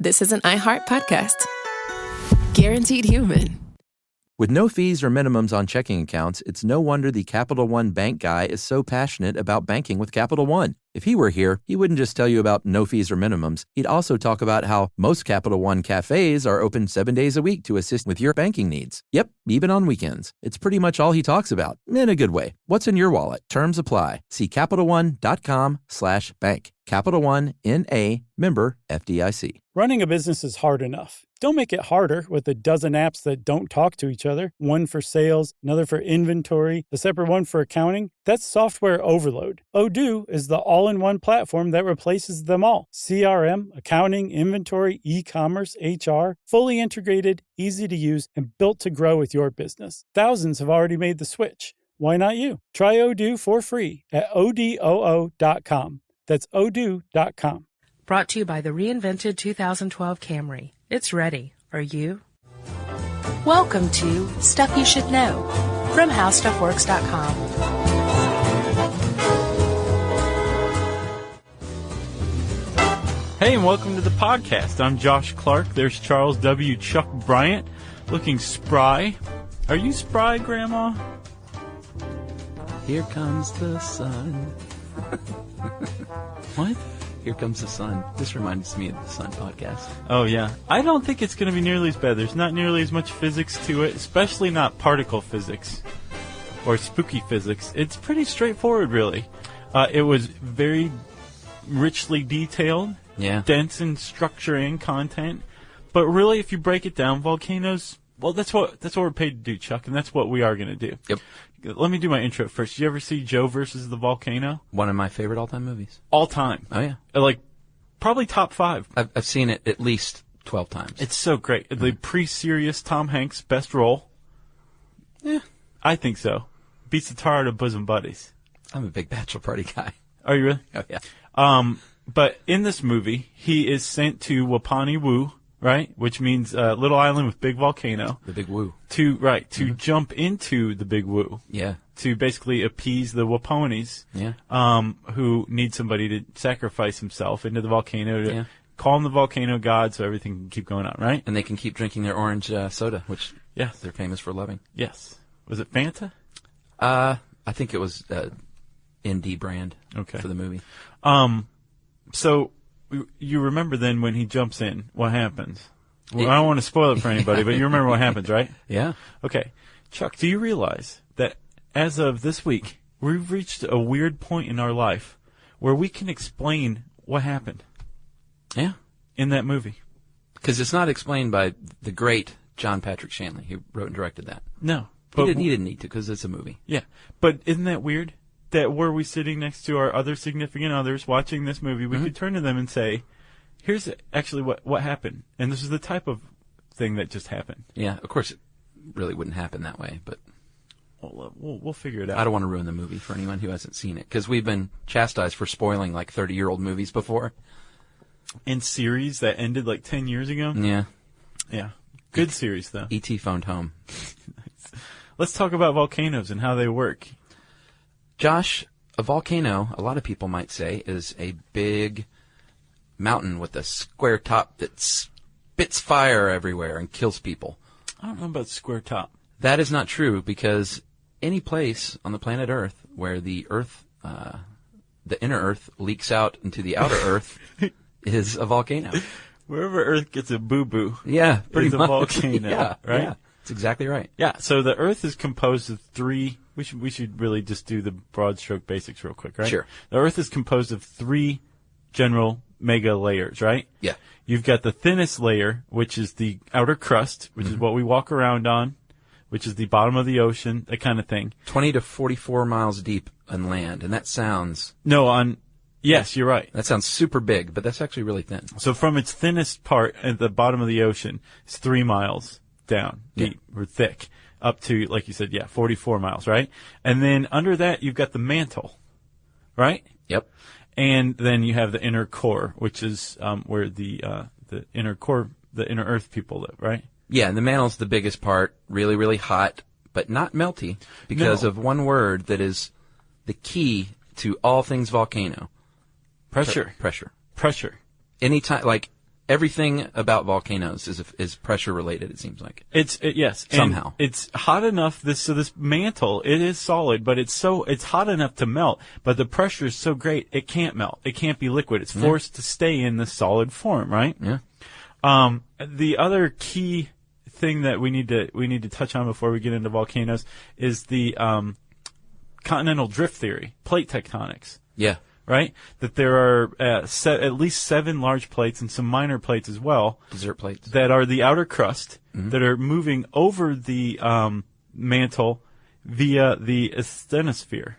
this is an iHeart podcast. Guaranteed human. With no fees or minimums on checking accounts, it's no wonder the Capital One bank guy is so passionate about banking with Capital One. If he were here, he wouldn't just tell you about no fees or minimums. He'd also talk about how most Capital One cafes are open 7 days a week to assist with your banking needs. Yep, even on weekends. It's pretty much all he talks about, in a good way. What's in your wallet? Terms apply. See CapitalOne.com/bank. Capital One, N.A., member FDIC. Running a business is hard enough. Don't make it harder with a dozen apps that don't talk to each other. One for sales, another for inventory, a separate one for accounting. That's software overload. Odoo is the all-in-one platform that replaces them all. CRM, accounting, inventory, e-commerce, HR, fully integrated, easy to use, and built to grow with your business. Thousands have already made the switch. Why not you? Try Odoo for free at odoo.com. That's odoo.com. Brought to you by the reinvented 2012 Camry. It's ready. Are you? Welcome to Stuff You Should Know from HowStuffWorks.com. Hey, and welcome to the podcast. I'm Josh Clark. There's Charles W. Chuck Bryant, looking spry. Are you spry, Grandma? Here comes the sun. What? Here comes the sun. This reminds me of the Sun podcast. Oh, yeah. I don't think it's going to be nearly as bad. There's not nearly as much physics to it, especially not particle physics or spooky physics. It's pretty straightforward, really. It was very richly detailed, dense in structure and content. But really, if you break it down, volcanoes, well, that's what we're paid to do, Chuck, and that's what we are going to do. Yep. Let me do my intro first. Did you ever see Joe versus the Volcano? One of my favorite all-time movies. All time. Oh, yeah. Like, probably top 5. I've seen it at least 12 times. It's so great. The pre-serious Tom Hanks, best role. Yeah. I think so. Beats the tar out of Bosom Buddies. I'm a big bachelor party guy. Are you really? Oh, yeah. But in this movie, he is sent to Wapani Woo, right? Which means little island with big volcano. The Big Woo. To jump into the Big Woo. Yeah. To basically appease the Waponis. Yeah. Who need somebody to sacrifice himself into the volcano to calm the volcano god so everything can keep going on, right? And they can keep drinking their orange soda, which they're famous for loving. Yes. Was it Fanta? I think it was ND brand for the movie. So you remember then when he jumps in, what happens? Well, I don't want to spoil it for anybody, but you remember what happens, right? Yeah. Okay. Chuck, do you realize that as of this week, we've reached a weird point in our life where we can explain what happened? Yeah. In that movie. Because it's not explained by the great John Patrick Shanley, who wrote and directed that. No. He didn't need to because it's a movie. Yeah. But isn't that weird? That were we sitting next to our other significant others watching this movie, we could turn to them and say, here's actually what happened. And this is the type of thing that just happened. Yeah, of course it really wouldn't happen that way, but we'll figure it out. I don't want to ruin the movie for anyone who hasn't seen it, because we've been chastised for spoiling like 30-year-old movies before. And series that ended like 10 years ago? Yeah. Yeah. Good series, though. E.T. phoned home. Let's talk about volcanoes and how they work. Josh, a volcano, a lot of people might say, is a big mountain with a square top that spits fire everywhere and kills people. I don't know about square top. That is not true, because any place on the planet Earth where the Earth, the inner Earth leaks out into the outer Earth is a volcano. Wherever Earth gets a boo-boo pretty is a much. volcano, right? Yeah, that's exactly right. Yeah, so the Earth is composed of 3... We should really just do the broad stroke basics real quick, right? Sure. The Earth is composed of 3 general mega layers, right? Yeah. You've got the thinnest layer, which is the outer crust, which is what we walk around on, which is the bottom of the ocean, that kind of thing. 20 to 44 miles deep on land, and that sounds... Yes, you're right. That sounds super big, but that's actually really thin. So from its thinnest part at the bottom of the ocean, it's 3 miles down, deep, or thick, up to, like you said, 44 miles, right? And then under that, you've got the mantle, right? Yep. And then you have the inner core, which is where the inner core, the inner Earth people live, right? Yeah, and the mantle's the biggest part, really, really hot, but not melty, because of one word that is the key to all things volcano. Pressure. Pressure. Pressure. Anytime, like, everything about volcanoes is pressure related, it seems like. Yes. Somehow. And it's hot enough, this mantle, it is solid, but it's hot enough to melt, but the pressure is so great, it can't melt. It can't be liquid. It's forced to stay in the solid form, right? Yeah. The other key thing that we need to touch on before we get into volcanoes is the continental drift theory, plate tectonics. Yeah. Right? That there are at least 7 large plates and some minor plates as well. Desert plates. That are the outer crust that are moving over the mantle via the asthenosphere.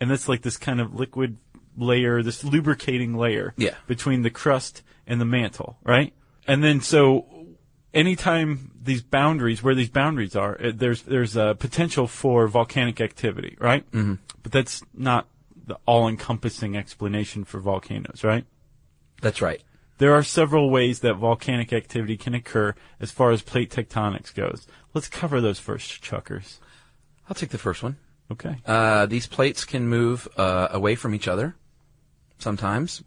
And that's like this kind of liquid layer, this lubricating layer between the crust and the mantle, right? And then so anytime where these boundaries are, there's a potential for volcanic activity, right? Mm-hmm. But that's not the all-encompassing explanation for volcanoes, right? That's right. There are several ways that volcanic activity can occur as far as plate tectonics goes. Let's cover those first, Chuckers. I'll take the first one. Okay. These plates can move away from each other sometimes.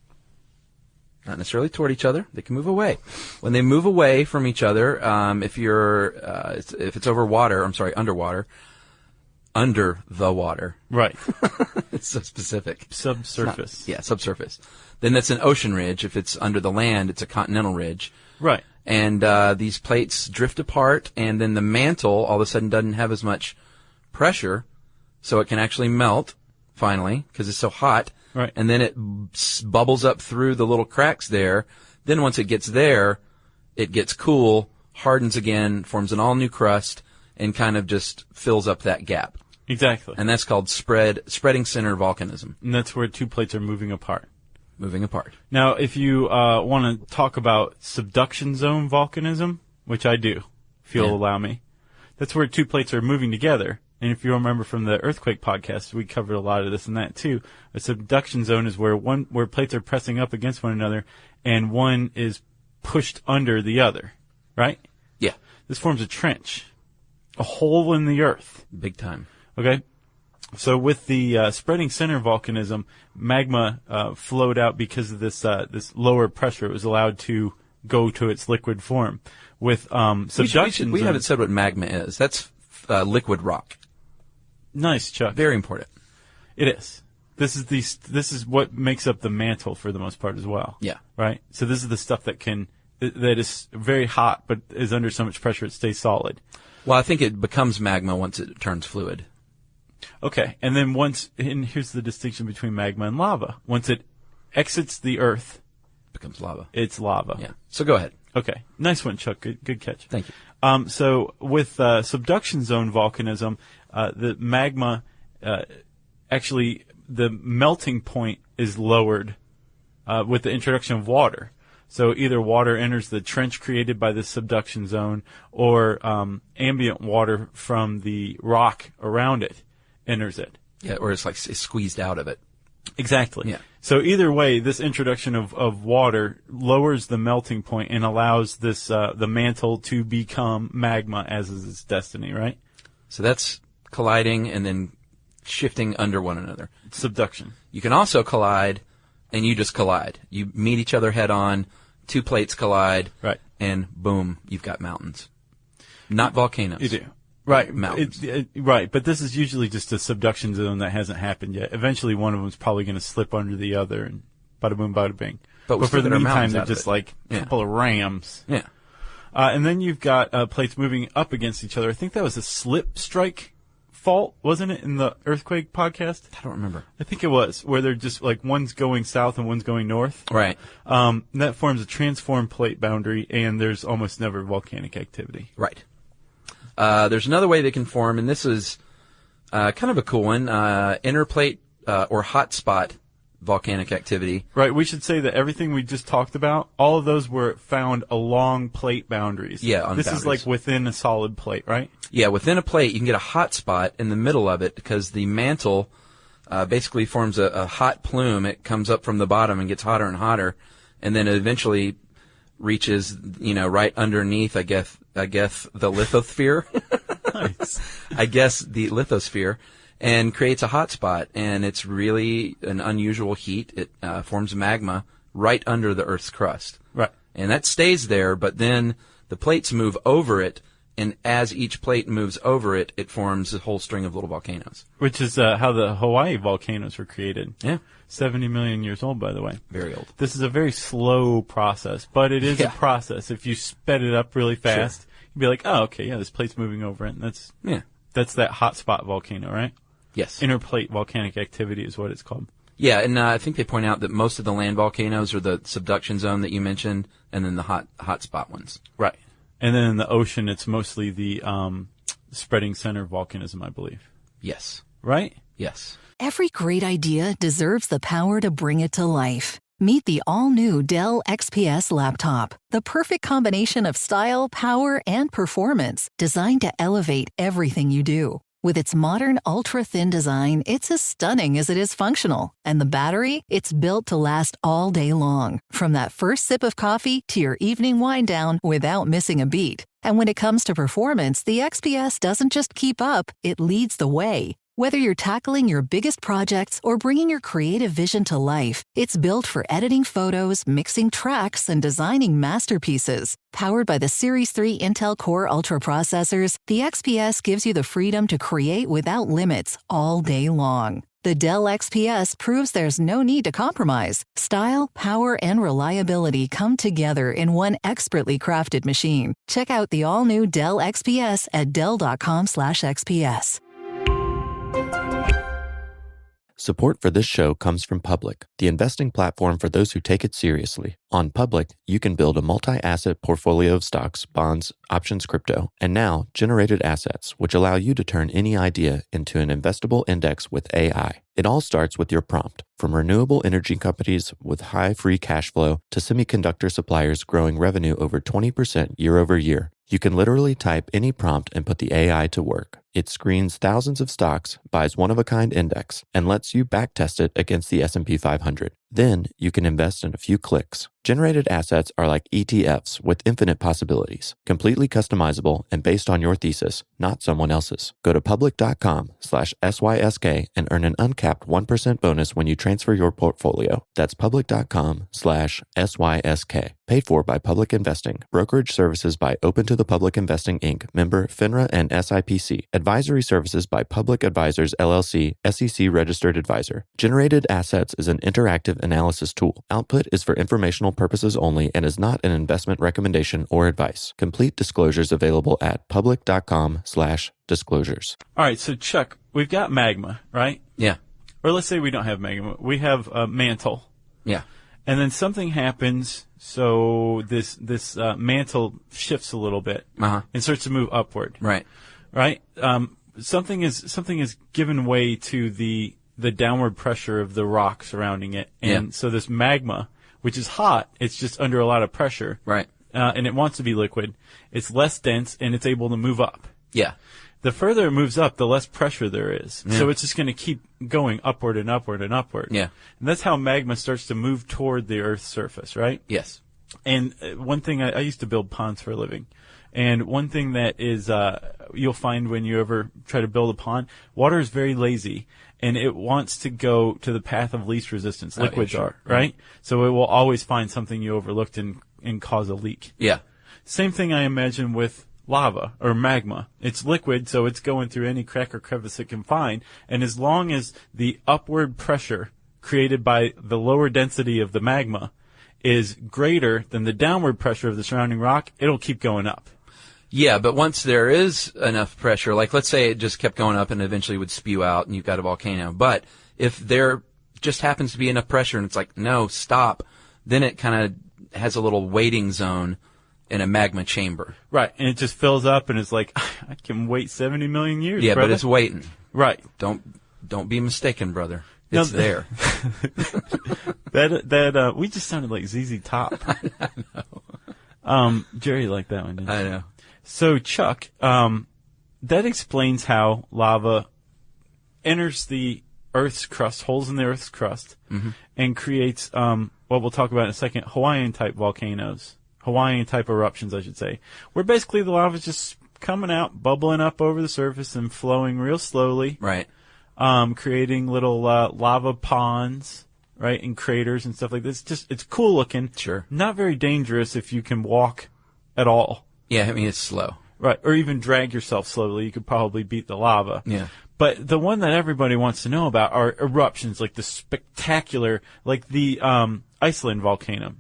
Not necessarily toward each other. They can move away. When they move away from each other, if it's underwater, under the water. Right. It's so specific. Subsurface. Subsurface. Then that's an ocean ridge. If it's under the land, it's a continental ridge. Right. And these plates drift apart, and then the mantle all of a sudden doesn't have as much pressure, so it can actually melt, finally, because it's so hot. Right. And then it bubbles up through the little cracks there. Then once it gets there, it gets cool, hardens again, forms an all-new crust, and kind of just fills up that gap. Exactly. And that's called spreading center volcanism. And that's where 2 plates are moving apart. Now, if you want to talk about subduction zone volcanism, which I do, if you'll allow me, that's where 2 plates are moving together. And if you remember from the earthquake podcast, we covered a lot of this and that too. A subduction zone is where plates are pressing up against one another and one is pushed under the other, right? Yeah. This forms a trench, a hole in the earth. Big time. Okay. So with the spreading center volcanism, magma flowed out because of this lower pressure. It was allowed to go to its liquid form. With subduction, we haven't said what magma is. That's liquid rock. Nice, Chuck. Very important. It is. This is what makes up the mantle for the most part as well. Yeah. Right? So this is the stuff that is very hot but is under so much pressure it stays solid. Well, I think it becomes magma once it turns fluid. Okay. And then and here's the distinction between magma and lava. Once it exits the earth, it becomes lava. It's lava. Yeah. So go ahead. Okay. Nice one, Chuck. Good catch. Thank you. So with subduction zone volcanism, the magma, actually, the melting point is lowered with the introduction of water. So either water enters the trench created by the subduction zone, or ambient water from the rock around it enters it. Yeah, or it's squeezed out of it. Exactly. Yeah. So either way, this introduction of water lowers the melting point and allows this the mantle to become magma, as is its destiny, right? So that's colliding and then shifting under one another. Subduction. You can also collide, and you just collide. You meet each other head on, 2 plates collide, right, and boom, you've got mountains. Not volcanoes. You do. Right. Mountains. Right, but this is usually just a subduction zone that hasn't happened yet. Eventually one of them is probably going to slip under the other, and bada boom, bada bing. But for the meantime, they're out just of it. a couple of rams. Yeah. And then you've got plates moving up against each other. I think that was a slip strike fault, wasn't it, in the earthquake podcast? I don't remember. I think it was, where they're just one's going south and one's going north. Right. That forms a transform plate boundary, and there's almost never volcanic activity. Right. There's another way they can form, and this is kind of a cool one, interplate or hotspot volcanic activity. Right. We should say that everything we just talked about, all of those were found along plate boundaries. Yeah, on This boundaries. is within a solid plate, right? Yeah, within a plate, you can get a hot spot in the middle of it because the mantle basically forms a hot plume. It comes up from the bottom and gets hotter and hotter, and then it eventually reaches, right underneath, I guess the lithosphere. Nice. I guess the lithosphere, and creates a hot spot, and it's really an unusual heat. It forms magma right under the Earth's crust. Right. And that stays there, but then the plates move over it, and as each plate moves over it, it forms a whole string of little volcanoes. Which is how the Hawaii volcanoes were created. Yeah. 70 million years old, by the way. Very old. This is a very slow process, but it is a process. If you sped it up really fast, you'd be like, oh, okay, yeah, this plate's moving over it. And that's that hotspot volcano, right? Yes. Interplate volcanic activity is what it's called. Yeah, and I think they point out that most of the land volcanoes are the subduction zone that you mentioned, and then the hot spot ones. Right. And then in the ocean, it's mostly the spreading center volcanism, I believe. Yes. Right? Yes. Every great idea deserves the power to bring it to life. Meet the all-new Dell XPS laptop, the perfect combination of style, power, and performance, designed to elevate everything you do. With its modern, ultra-thin design, it's as stunning as it is functional. And the battery? It's built to last all day long, from that first sip of coffee to your evening wind down without missing a beat. And when it comes to performance, the XPS doesn't just keep up, it leads the way. Whether you're tackling your biggest projects or bringing your creative vision to life, it's built for editing photos, mixing tracks, and designing masterpieces. Powered by the Series 3 Intel Core Ultra processors, the XPS gives you the freedom to create without limits all day long. The Dell XPS proves there's no need to compromise. Style, power, and reliability come together in one expertly crafted machine. Check out the all-new Dell XPS at dell.com/XPS. Support for this show comes from Public, the investing platform for those who take it seriously. On Public, you can build a multi-asset portfolio of stocks, bonds, options, crypto, and now generated assets, which allow you to turn any idea into an investable index with AI. It all starts with your prompt, from renewable energy companies with high free cash flow to semiconductor suppliers growing revenue over 20% year over year. You can literally type any prompt and put the AI to work. It screens thousands of stocks, buys one-of-a-kind index, and lets you backtest it against the S&P 500. Then you can invest in a few clicks. Generated assets are like ETFs with infinite possibilities, completely customizable and based on your thesis, not someone else's. Go to public.com/SYSK and earn an uncapped 1% bonus when you transfer your portfolio. That's public.com/SYSK. Paid for by Public Investing. Brokerage services by Open to the Public Investing, Inc., member FINRA and SIPC. Advisory services by Public Advisors, LLC, SEC registered advisor. Generated Assets is an interactive analysis tool. Output is for informational purposes only and is not an investment recommendation or advice. Complete disclosures available at public.com/disclosures. All right, so Chuck, we've got magma, right? Yeah. Or let's say we don't have magma. We have a mantle. Yeah. And then something happens, so this mantle shifts a little bit and starts to move upward. Right. Right? Something is given way to the downward pressure of the rock surrounding it. And so this magma, which is hot, it's just under a lot of pressure. Right. And it wants to be liquid. It's less dense, and it's able to move up. Yeah. The further it moves up, the less pressure there is. Yeah. So it's just going to keep going upward and upward and upward. Yeah. And that's how magma starts to move toward the Earth's surface, right? Yes. And one thing, I used to build ponds for a living. And one thing that is you'll find when you ever try to build a pond, water is very lazy, and it wants to go to the path of least resistance. Liquids are, right? So it will always find something you overlooked and cause a leak. Yeah. Same thing I imagine with lava or magma. It's liquid, so it's going through any crack or crevice it can find, and as long as the upward pressure created by the lower density of the magma is greater than the downward pressure of the surrounding rock, it'll keep going up. Yeah, but once there is enough pressure, like let's say it just kept going up and eventually would spew out and you've got a volcano. But if there just happens to be enough pressure and it's like, no, stop, then it kind of has a little waiting zone in a magma chamber. Right, and it just fills up and it's like, I can wait 70 million years, yeah, brother. But it's waiting. Right. Don't be mistaken, brother. It's there. That we just sounded like ZZ Top. I know. Jerry liked that one, didn't you? I know. So, Chuck, that explains how lava enters the Earth's crust, holes in the Earth's crust, and creates what we'll talk about in a second, Hawaiian-type volcanoes. Hawaiian-type eruptions, I should say. Where basically the lava is just coming out, bubbling up over the surface and flowing real slowly. Right. Creating little lava ponds, right, in craters and stuff like this. It's cool looking. Sure. Not very dangerous if you can walk at all. Yeah, I mean, it's slow. Right, or even drag yourself slowly. You could probably beat the lava. Yeah. But the one that everybody wants to know about are eruptions, like the spectacular, like the Iceland volcano.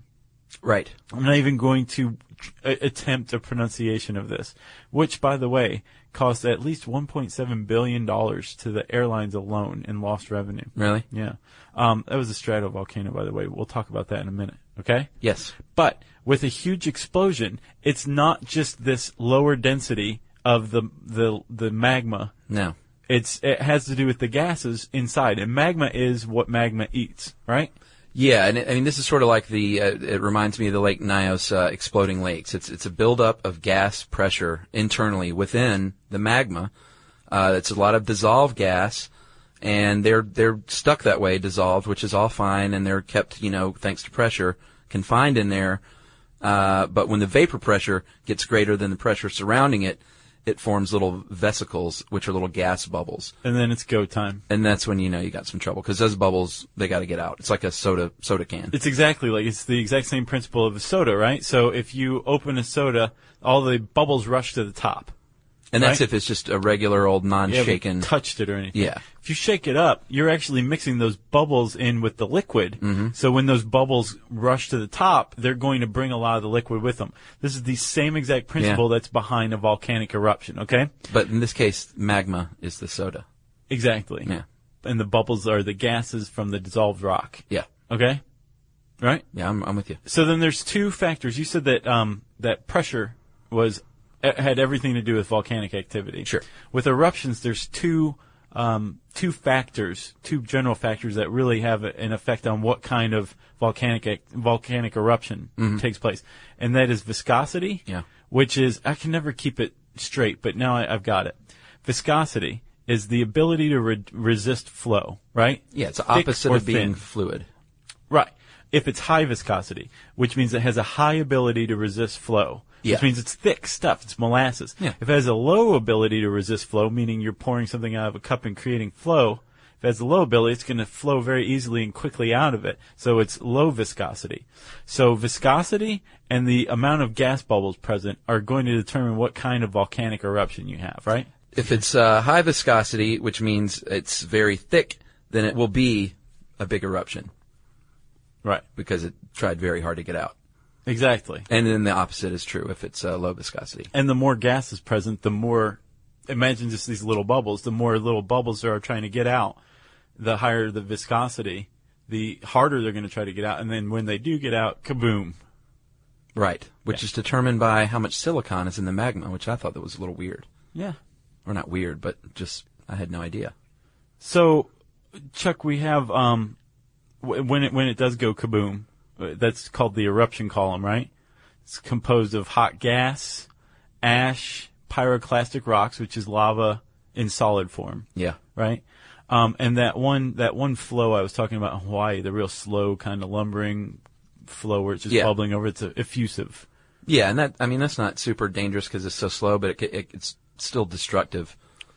Right. I'm not even going to attempt a pronunciation of this, which, by the way, cost at least $1.7 billion to the airlines alone in lost revenue. Really? Yeah. That was a stratovolcano, by the way. We'll talk about that in a minute, okay? Yes. But with a huge explosion, it's not just this lower density of the magma. No. It has to do with the gases inside, and magma is what magma eats, right? Yeah, and I mean, this is sort of like it reminds me of the Lake Nyos exploding lakes. It's a buildup of gas pressure internally within the magma. It's a lot of dissolved gas, and they're stuck that way, dissolved, which is all fine, and they're kept, thanks to pressure, confined in there. But when the vapor pressure gets greater than the pressure surrounding it, it forms little vesicles, which are little gas bubbles. And then it's go time. And that's when you got some trouble, because those bubbles, they got to get out. It's like a soda can. It's the exact same principle of a soda, right? So if you open a soda, all the bubbles rush to the top. And that's right? if it's just a regular old non-shaken. You haven't touched it or anything. Yeah. If you shake it up, you're actually mixing those bubbles in with the liquid. Mm-hmm. So when those bubbles rush to the top, they're going to bring a lot of the liquid with them. This is the same exact principle that's behind a volcanic eruption, okay? But in this case, magma is the soda. Exactly. Yeah. And the bubbles are the gases from the dissolved rock. Yeah. Okay? Right? Yeah, I'm with you. So then there's two factors. You said that that pressure had everything to do with volcanic activity. Sure. With eruptions, there's two general factors that really have an effect on what kind of volcanic eruption takes place, and that is viscosity. Yeah. Which is, I can never keep it straight, but now I've got it. Viscosity is the ability to resist flow, right? Yeah, it's the Thick opposite or of being thin. fluid. Right. If it's high viscosity, which means it has a high ability to resist flow. Yeah. Which means it's thick stuff. It's molasses. Yeah. If it has a low ability to resist flow, meaning you're pouring something out of a cup and creating flow, if it has a low ability, it's going to flow very easily and quickly out of it. So it's low viscosity. So viscosity and the amount of gas bubbles present are going to determine what kind of volcanic eruption you have, right? If it's high viscosity, which means it's very thick, then it will be a big eruption. Right. Because it tried very hard to get out. Exactly. And then the opposite is true if it's low viscosity. And the more gas is present, the more, imagine just these little bubbles, the more little bubbles there are trying to get out, the higher the viscosity, the harder they're going to try to get out. And then when they do get out, kaboom. Right. Which is determined by how much silicon is in the magma, which I thought that was a little weird. Yeah. Or not weird, but just, I had no idea. So, Chuck, we have, when it does go kaboom, that's called the eruption column, right? It's composed of hot gas, ash, pyroclastic rocks, which is lava in solid form. Yeah. Right? And that one flow I was talking about in Hawaii, the real slow kind of lumbering flow where it's just bubbling over, it's effusive. Yeah, and that's not super dangerous because it's so slow, but it's still destructive.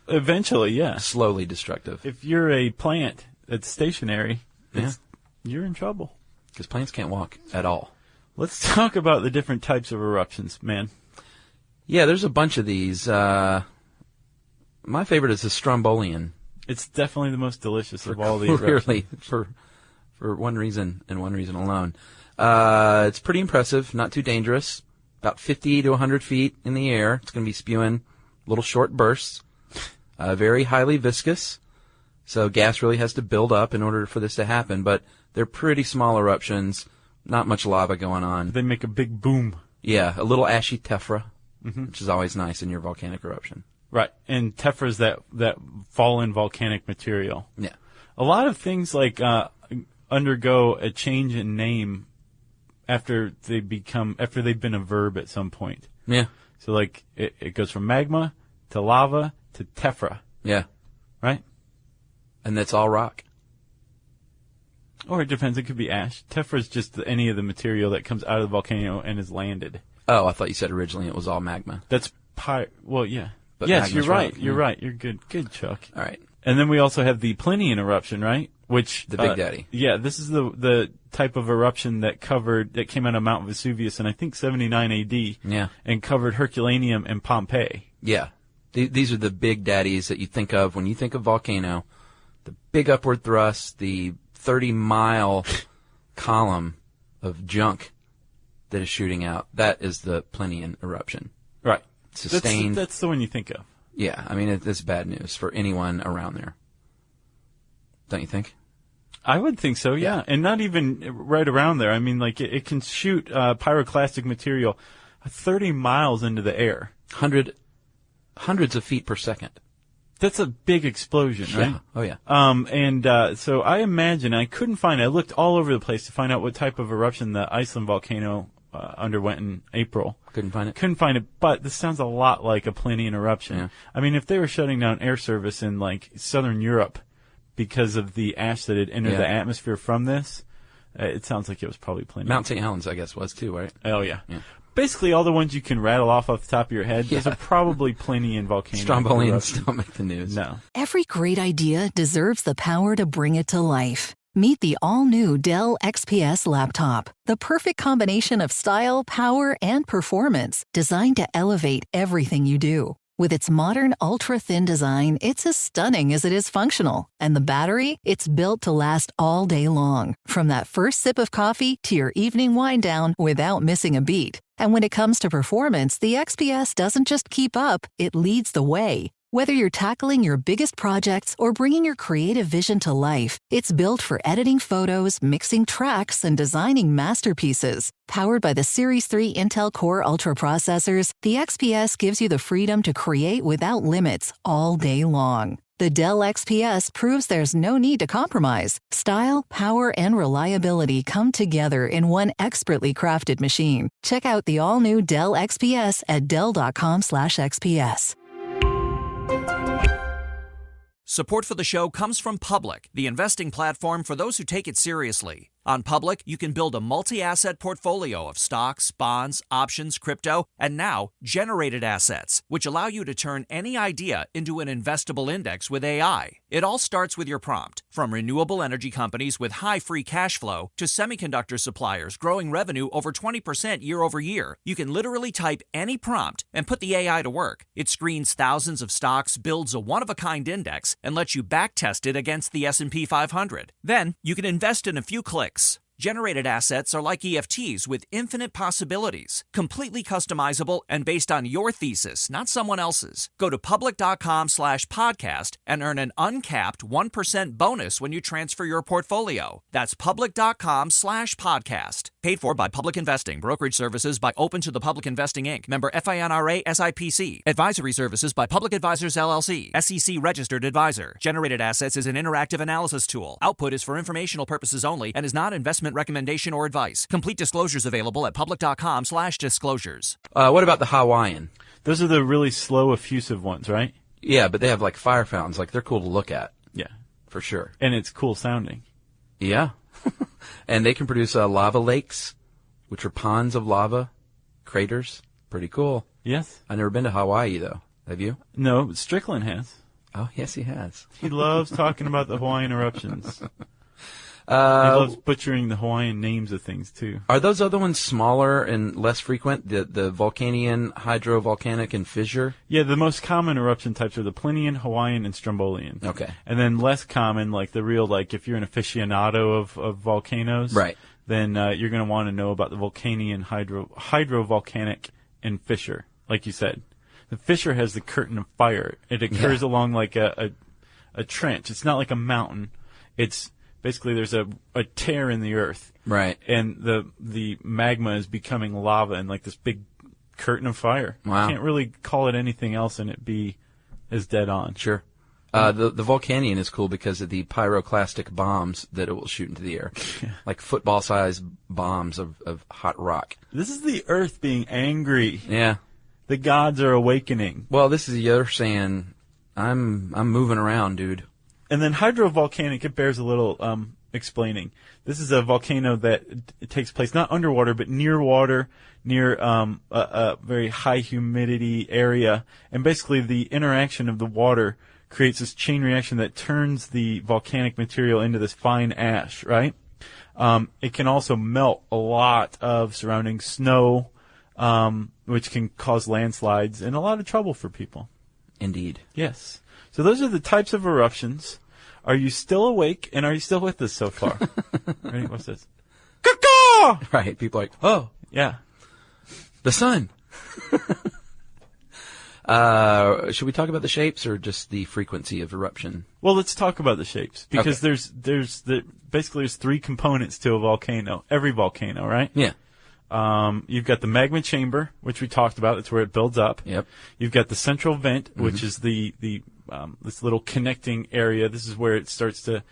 Eventually, yeah. Slowly destructive. If you're a plant that's stationary, you're in trouble. Because plants can't walk at all. Let's talk about the different types of eruptions, man. Yeah, there's a bunch of these. My favorite is the Strombolian. It's definitely the most delicious of all the eruptions. Really, for one reason and one reason alone. It's pretty impressive, not too dangerous. About 50 to 100 feet in the air. It's going to be spewing little short bursts. Very highly viscous. So gas really has to build up in order for this to happen, but they're pretty small eruptions, not much lava going on. They make a big boom. Yeah, a little ashy tephra, which is always nice in your volcanic eruption. Right, and tephra is that fallen volcanic material. Yeah. A lot of things undergo a change in name after they've been a verb at some point. Yeah. So it goes from magma to lava to tephra. Yeah. Right? And that's all rock. Or it depends. It could be ash. Tephra is just any of the material that comes out of the volcano and is landed. Oh, I thought you said originally it was all magma. That's well, yeah. But yes, you're right. rock. You're right. You're good. Good, Chuck. All right. And then we also have the Plinian eruption, right? Which The Big Daddy. Yeah, this is the type of eruption that came out of Mount Vesuvius in I think 79 A.D. Yeah. And covered Herculaneum and Pompeii. Yeah. These are the big daddies that you think of when you think of volcano. The big upward thrust, the 30-mile column of junk that is shooting out. That is the Plinian eruption. Right. Sustained. That's the one you think of. Yeah, I mean, it's bad news for anyone around there. Don't you think? I would think so, yeah. And not even right around there. I mean, like, it can shoot pyroclastic material 30 miles into the air. Hundreds of feet per second. That's a big explosion, right? Yeah. Oh, yeah. So I imagine, I couldn't find it. I looked all over the place to find out what type of eruption the Iceland volcano underwent in April. Couldn't find it, but this sounds a lot like a Plinian eruption. Yeah. I mean, if they were shutting down air service in, like, southern Europe because of the ash that had entered the atmosphere from this, it sounds like it was probably Plinian. Mount St. Helens, I guess, was too, right? Oh, yeah. Basically, all the ones you can rattle off the top of your head, those are probably Plinian volcanoes. Strombolians don't make the news. No. Every great idea deserves the power to bring it to life. Meet the all-new Dell XPS laptop, the perfect combination of style, power, and performance, designed to elevate everything you do. With its modern, ultra-thin design, it's as stunning as it is functional. And the battery? It's built to last all day long, from that first sip of coffee to your evening wind down without missing a beat. And when it comes to performance, the XPS doesn't just keep up, it leads the way. Whether you're tackling your biggest projects or bringing your creative vision to life, it's built for editing photos, mixing tracks, and designing masterpieces. Powered by the Series 3 Intel Core Ultra processors, the XPS gives you the freedom to create without limits all day long. The Dell XPS proves there's no need to compromise. Style, power, and reliability come together in one expertly crafted machine. Check out the all-new Dell XPS at dell.com/XPS. Support for the show comes from Public, the investing platform for those who take it seriously. On Public, you can build a multi-asset portfolio of stocks, bonds, options, crypto, and now generated assets, which allow you to turn any idea into an investable index with AI. It all starts with your prompt. From renewable energy companies with high free cash flow to semiconductor suppliers growing revenue over 20% year over year, you can literally type any prompt and put the AI to work. It screens thousands of stocks, builds a one-of-a-kind index, and lets you backtest it against the S&P 500. Then, you can invest in a few clicks. Generated assets are like EFTs with infinite possibilities, completely customizable and based on your thesis, not someone else's. Go to public.com/podcast and earn an uncapped 1% bonus when you transfer your portfolio. That's public.com/podcast. Paid for by Public Investing. Brokerage services by Open to the Public Investing, Inc. Member FINRA SIPC. Advisory services by Public Advisors LLC. SEC registered advisor. Generated assets is an interactive analysis tool. Output is for informational purposes only and is not investment recommendation or advice. Complete disclosures available at public.com/disclosures. What about the Hawaiian? Those are the really slow, effusive ones, right? Yeah, but they have like fire fountains. Like they're cool to look at. Yeah. For sure. And it's cool sounding. Yeah. And they can produce lava lakes, which are ponds of lava, craters. Pretty cool. Yes. I've never been to Hawaii, though. Have you? No, Strickland has. Oh, yes, he has. He loves talking about the Hawaiian eruptions. He loves butchering the Hawaiian names of things, too. Are those other ones smaller and less frequent, the Volcanian, Hydrovolcanic, and Fissure? Yeah, the most common eruption types are the Plinian, Hawaiian, and Strombolian. Okay. And then less common, like the real, like if you're an aficionado of volcanoes, right, then you're going to want to know about the Volcanian, Hydrovolcanic, and Fissure, like you said. The Fissure has the curtain of fire. It occurs along like a trench. It's not like a mountain. It's basically there's a tear in the earth. Right. And the magma is becoming lava and like this big curtain of fire. Wow. You can't really call it anything else and it be as dead on. Sure. The Volcanian is cool because of the pyroclastic bombs that it will shoot into the air. Like football-sized bombs of hot rock. This is the earth being angry. Yeah. The gods are awakening. Well, this is the earth saying, I'm moving around, dude. And then hydrovolcanic, it bears a little explaining. This is a volcano that it takes place not underwater, but near water, near a very high humidity area. And basically the interaction of the water creates this chain reaction that turns the volcanic material into this fine ash, right? It can also melt a lot of surrounding snow, which can cause landslides and a lot of trouble for people. Indeed. Yes. So those are the types of eruptions. Are you still awake, and are you still with us so far? Ready? What's this? Caw-caw! Right. People are like, oh, Yeah. the sun. Should we talk about the shapes or just the frequency of eruption? Well, let's talk about the shapes, because there's three components to a volcano. Every volcano, right? Yeah. You've got the magma chamber, which we talked about. That's where it builds up. Yep. You've got the central vent, which is this little connecting area. This is where it starts to.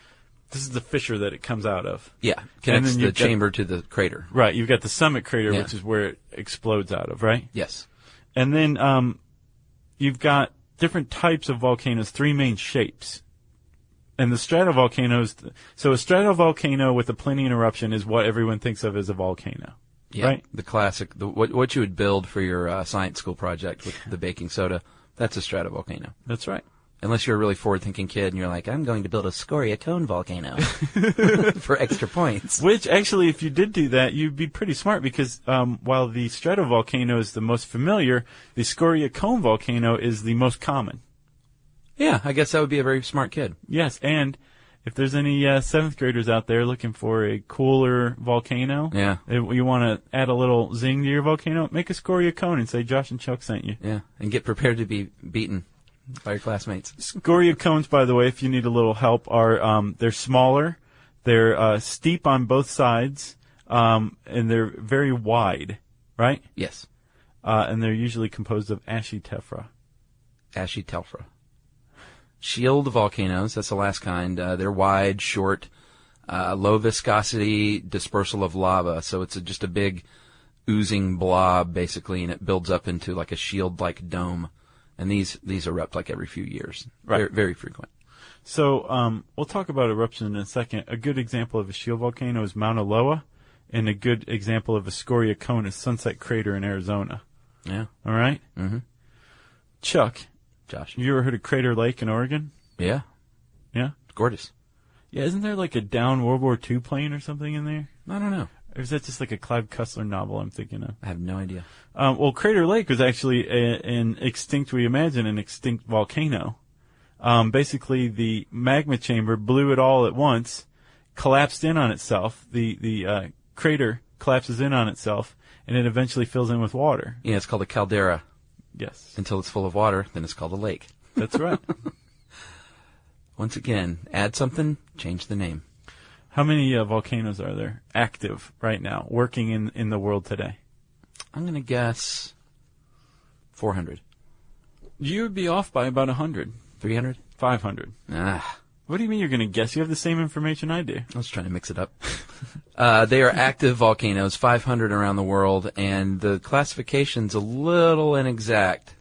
This is the fissure that it comes out of. Yeah. Connects the chamber to the crater. Right. You've got the summit crater, which is where it explodes out of. Right. Yes. And then you've got different types of volcanoes, three main shapes. And the stratovolcanoes, so a stratovolcano with a Plinian eruption is what everyone thinks of as a volcano. Yeah, right? The classic, what you would build for your science school project with the baking soda, that's a stratovolcano. That's right. Unless you're a really forward-thinking kid and you're like, I'm going to build a scoria cone volcano for extra points. Which, actually, if you did do that, you'd be pretty smart, because while the stratovolcano is the most familiar, the scoria cone volcano is the most common. Yeah, I guess that would be a very smart kid. Yes, and if there's any 7th graders out there looking for a cooler volcano, you want to add a little zing to your volcano, make a scoria cone and say Josh and Chuck sent you. Yeah, and get prepared to be beaten by your classmates. Scoria cones, by the way, if you need a little help, are they're smaller, they're steep on both sides, and they're very wide, right? Yes. And they're usually composed of ashy tephra. Ashy tephra. Shield volcanoes, that's the last kind. They're wide, short, low viscosity dispersal of lava. So it's just a big oozing blob, basically, and it builds up into like a shield-like dome. And these erupt like every few years. Right. Very, very frequent. So we'll talk about eruption in a second. A good example of a shield volcano is Mauna Loa, and a good example of a scoria cone is Sunset Crater in Arizona. Yeah. All right? Mm-hmm. Chuck. Josh. You ever heard of Crater Lake in Oregon? Yeah. Yeah? It's gorgeous. Yeah, isn't there like a down World War II plane or something in there? I don't know. Or is that just like a Clive Cussler novel I'm thinking of? I have no idea. Well, Crater Lake was actually an extinct volcano. Basically, the magma chamber blew it all at once, collapsed in on itself. The crater collapses in on itself, and it eventually fills in with water. Yeah, it's called a caldera. Yes. Until it's full of water, then it's called a lake. That's right. Once again, add something, change the name. How many volcanoes are there active right now, working in the world today? I'm going to guess 400. You would be off by about 100. 300? 500. Ah. What do you mean you're going to guess? You have the same information I do. I was trying to mix it up. They are active volcanoes, 500 around the world, and the classification's a little inexact.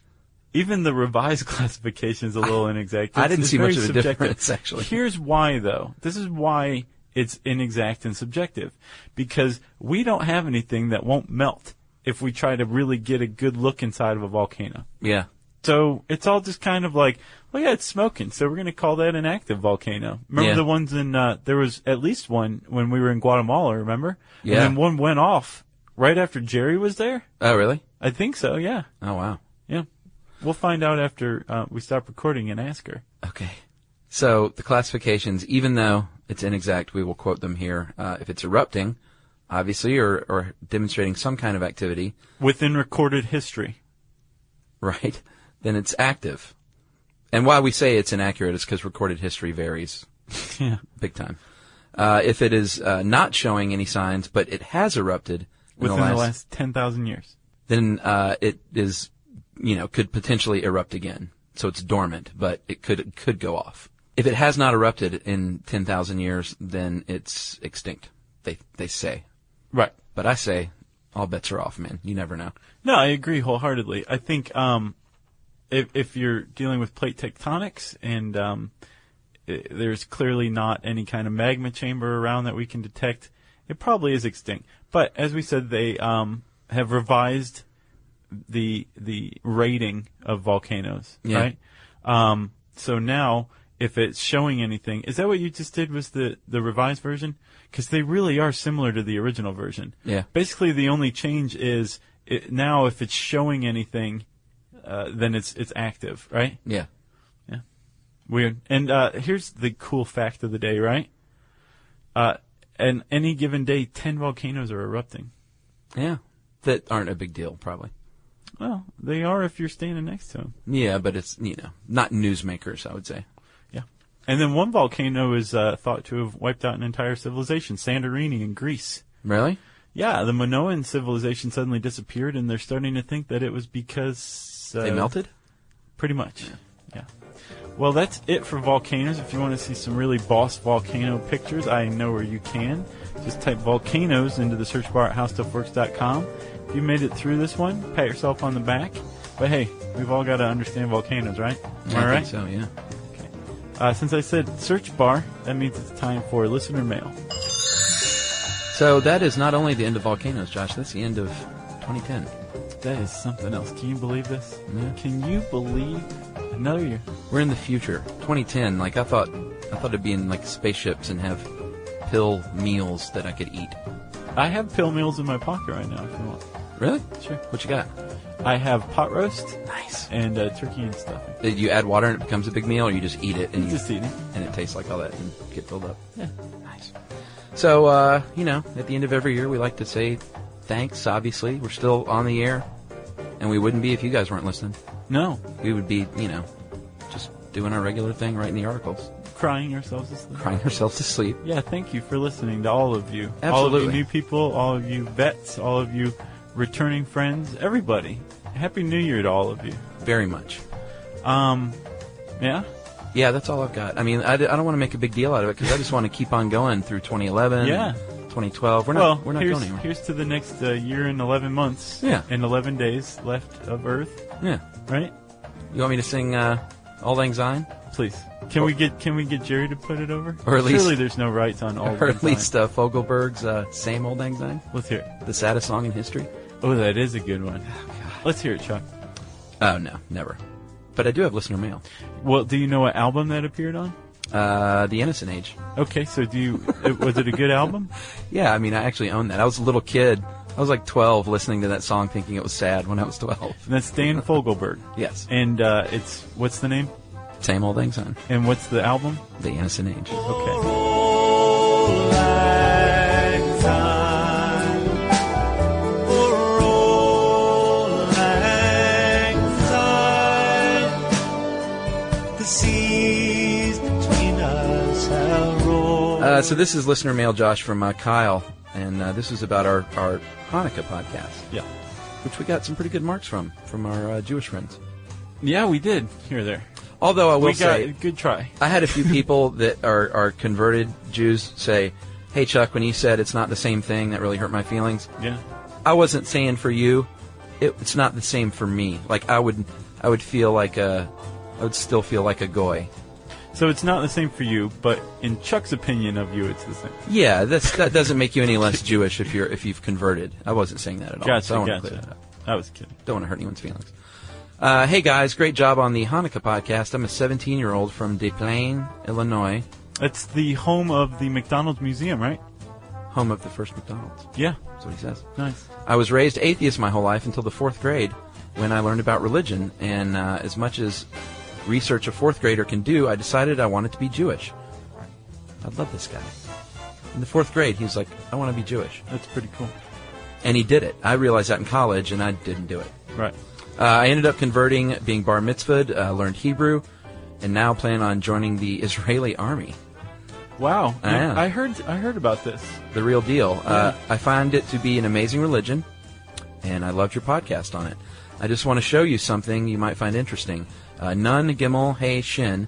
Even the revised classification is a little inexact. I didn't see much of a subjective. difference, actually. Here's why, though. This is why it's inexact and subjective. Because we don't have anything that won't melt if we try to really get a good look inside of a volcano. Yeah. So it's all just kind of like, well, yeah, it's smoking, so we're going to call that an active volcano. Remember the ones in, there was at least one when we were in Guatemala, remember? Yeah. And then one went off right after Jerry was there. Oh, really? I think so, yeah. Oh, wow. Yeah. We'll find out after we stop recording and ask her. Okay. So the classifications, even though it's inexact, we will quote them here. If it's erupting, obviously, or demonstrating some kind of activity. Within recorded history. Right. Then it's active. And why we say it's inaccurate is because recorded history varies. Yeah. Big time. If it is not showing any signs, but it has erupted within the last 10,000 years, then it is, could potentially erupt again. So it's dormant, but it could go off. If it has not erupted in 10,000 years, then it's extinct. They say. Right. But I say all bets are off, man. You never know. No, I agree wholeheartedly. I think if you're dealing with plate tectonics and there's clearly not any kind of magma chamber around that we can detect, it probably is extinct. But as we said, they have revised the rating of volcanoes, right? So now, if it's showing anything, is that what you just did? Was the revised version? Because they really are similar to the original version. Yeah. Basically, the only change is now if it's showing anything, then it's active, right? Yeah. Yeah. Weird. And here's the cool fact of the day, right? And any given day, 10 volcanoes are erupting. Yeah. That aren't a big deal, probably. Well, they are if you're standing next to them. Yeah, but it's, not newsmakers, I would say. Yeah. And then one volcano is thought to have wiped out an entire civilization, Santorini in Greece. Really? Yeah, the Minoan civilization suddenly disappeared, and they're starting to think that it was because... they melted? Pretty much, yeah. Well, that's it for volcanoes. If you want to see some really boss volcano pictures, I know where you can. Just type volcanoes into the search bar at howstuffworks.com. If you made it through this one, pat yourself on the back. But hey, we've all got to understand volcanoes, right? Am I right? So, yeah. Okay. Since I said search bar, that means it's time for listener mail. So that is not only the end of volcanoes, Josh. That's the end of 2010. That is something else. Can you believe this? Yeah. Can you believe another year? We're in the future. 2010. Like I thought it'd be in like spaceships and have pill meals that I could eat. I have pill meals in my pocket right now if you want. Really? Sure. What you got? I have pot roast. Nice. And turkey and stuffing. Did you add water and it becomes a big meal, or you just eat it and you just eat it, and it tastes like all that and get filled up? Yeah. Nice. So at the end of every year, we like to say thanks. Obviously, we're still on the air, and we wouldn't be if you guys weren't listening. No. We would be, just doing our regular thing, writing the articles. Crying ourselves to sleep. Crying ourselves to sleep. Yeah, thank you for listening to all of you. Absolutely. All of you new people, all of you vets, all of you returning friends, everybody. Happy New Year to all of you. Very much. Yeah? Yeah, that's all I've got. I mean, I don't want to make a big deal out of it because I just want to keep on going through 2011, yeah. 2012. We're not going anywhere. Here's to the next year and 11 months. Yeah. And 11 days left of Earth. Yeah. Right? You want me to sing Auld Lang Syne? Please. Can we get Jerry to put it over? Or at least, surely there's no rights on Auld Lang Syne. Or at least Fogelberg's Same Old Lang Syne? Let's hear it. The saddest song in history? Oh, that is a good one. Oh, God. Let's hear it, Chuck. Oh, no, never. But I do have listener mail. Well, do you know what album that appeared on? The Innocent Age. Okay, so was it a good album? Yeah, I mean, I actually own that. I was a little kid. I was like 12 listening to that song thinking it was sad when I was 12. And that's Dan Fogelberg. Yes. And what's the name? Same Old Lang Syne. And what's the album? The Innocent Age. Okay. So this is listener mail, Josh, from Kyle, and this was about our Hanukkah podcast. Yeah. Which we got some pretty good marks from our Jewish friends. Yeah, we did. Here or there. Although I will say, good try. I had a few people that are converted Jews say, "Hey Chuck, when you said it's not the same thing, that really hurt my feelings." Yeah. I wasn't saying for you, it's not the same for me. Like I would feel like I would still feel like a goy. So it's not the same for you, but in Chuck's opinion of you, it's the same. Yeah, that doesn't make you any less Jewish if you've converted. I wasn't saying that at all. Gotcha, so I want gotcha. to clear that up. I was kidding. Don't want to hurt anyone's feelings. Hey guys, great job on the Hanukkah podcast. I'm a 17-year-old from Des Plaines, Illinois. It's the home of the McDonald's Museum, right? Home of the first McDonald's. Yeah. That's what he says. Nice. I was raised atheist my whole life until the 4th grade when I learned about religion, and as much as research a 4th grader can do, I decided I wanted to be Jewish. I love this guy. In the 4th grade, he was like, I want to be Jewish. That's pretty cool. And he did it. I realized that in college, and I didn't do it. Right. I ended up converting, being bar mitzvahed, learned Hebrew, and now plan on joining the Israeli army. Wow. I heard about this. The real deal. Yeah. I find it to be an amazing religion, and I loved your podcast on it. I just want to show you something you might find interesting. Nun, Gimel, Hey, Shin,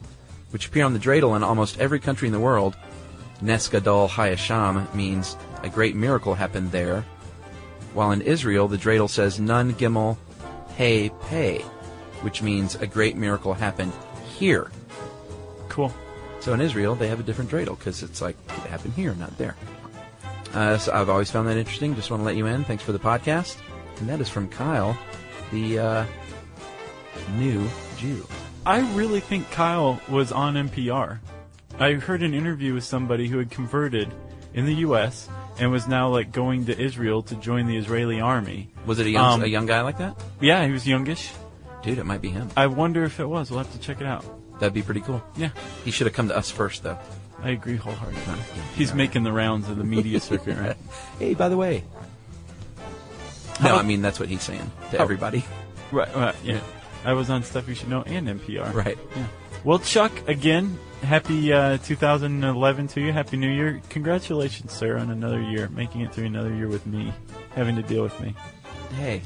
which appear on the dreidel in almost every country in the world. Nes Gadol Hayasham means a great miracle happened there, while in Israel the dreidel says Nun, Gimel, Hey, Pei, which means a great miracle happened here. Cool. So in Israel they have a different dreidel because it's like it happened here, not there. So I've always found that interesting. Just want to let you in. Thanks for the podcast. And that is from Kyle, the new Jew. I really think Kyle was on NPR. I heard an interview with somebody who had converted in the U.S. and was now like going to Israel to join the Israeli army. Was it a young guy like that? Yeah, he was youngish. Dude, it might be him. I wonder if it was. We'll have to check it out. That'd be pretty cool. Yeah. He should have come to us first, though. I agree wholeheartedly. He's making the rounds of the media circuit, right? Hey, by the way. No, I mean, that's what he's saying to everybody. Right, yeah. I was on Stuff You Should Know and NPR. Right. Yeah. Well, Chuck, again, happy 2011 to you. Happy New Year. Congratulations, sir, on another year, making it through another year with me, having to deal with me. Hey,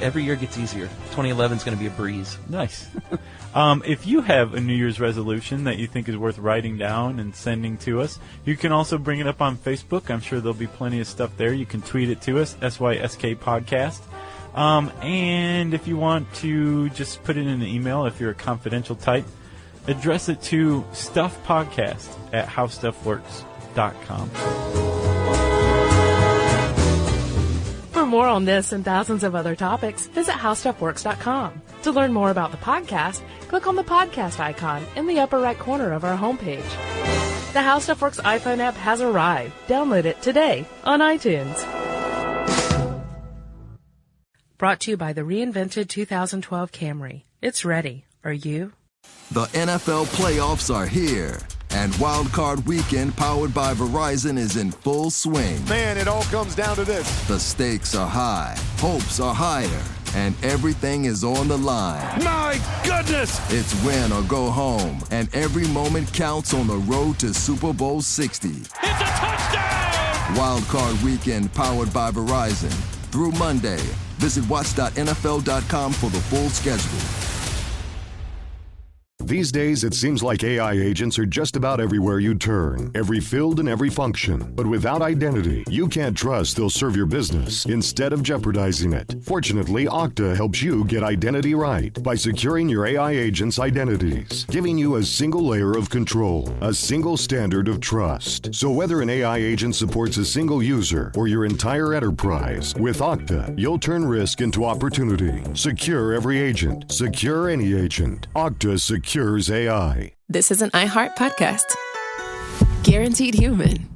every year gets easier. 2011 is going to be a breeze. Nice. If you have a New Year's resolution that you think is worth writing down and sending to us, you can also bring it up on Facebook. I'm sure there'll be plenty of stuff there. You can tweet it to us, SYSK Podcast. And if you want to just put it in an email, if you're a confidential type, address it to stuffpodcast@howstuffworks.com. For more on this and thousands of other topics, visit howstuffworks.com. To learn more about the podcast, click on the podcast icon in the upper right corner of our homepage. The How Stuff Works iPhone app has arrived. Download it today on iTunes. Brought to you by the reinvented 2012 Camry. It's ready. Are you? The NFL playoffs are here, and Wild Card Weekend, powered by Verizon, is in full swing. Man, it all comes down to this. The stakes are high, hopes are higher, and everything is on the line. My goodness! It's win or go home, and every moment counts on the road to Super Bowl 60. It's a touchdown! Wild Card Weekend, powered by Verizon. Through Monday. Visit watch.nfl.com for the full schedule. These days, it seems like AI agents are just about everywhere you turn, every field and every function. But without identity, you can't trust they'll serve your business instead of jeopardizing it. Fortunately, Okta helps you get identity right by securing your AI agents' identities, giving you a single layer of control, a single standard of trust. So whether an AI agent supports a single user or your entire enterprise, with Okta, you'll turn risk into opportunity. Secure every agent. Secure any agent. Okta secures AI. This is an iHeart podcast. Guaranteed human.